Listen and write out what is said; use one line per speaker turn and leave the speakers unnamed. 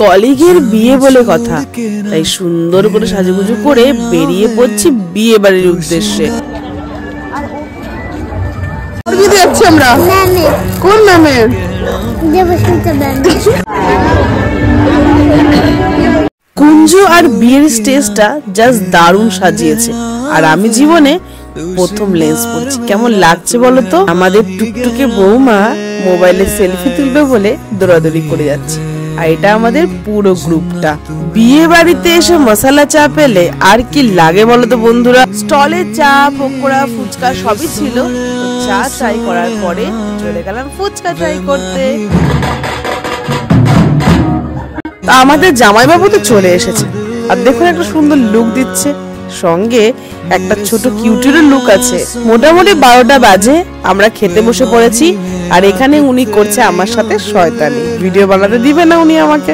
কলিগের বিয়ে বলে কথা, তাই সুন্দর করে সাজুগুজু করে বেরিয়ে পড়ছি বিয়ে বাড়ির উদ্দেশ্যে। আমরা কোন ম্যামের? কুঞ্জু আর বিয়ের স্টেজটা জাস্ট দারুণ সাজিয়েছে, আর আমি জীবনে প্রথম লেন্স পড়ছি। কেমন লাগছে বলতো? আমাদের টুকটুকে বৌমা মোবাইলে সেলফি তুলবে বলে দৌড়াদৌড়ি করে যাচ্ছে, আর এটা আমাদের পুরো গ্রুপটা। বিয়ে বাড়িতে এসে মশলা চা পেলে আর কি লাগে বলতো বন্ধুরা? স্টলে চা, পকোড়া, ফুচকা সবই ছিল। চা ট্রাই করার পরে চলে গেলাম ফুচকা ট্রাই করতে। আমাদের জামাইবাবু তো চলে এসেছে, আর দেখুন একটা সুন্দর লুক দিচ্ছে, সঙ্গে একটা ছোট কিউটেরও লুক আছে। মোটামুটি 12টা বাজে, আমরা খেতে বসে পড়েছি, আর এখানে উনি করছে আমার সাথে শয়তানি। ভিডিও বানাতে দিবে না উনি আমাকে।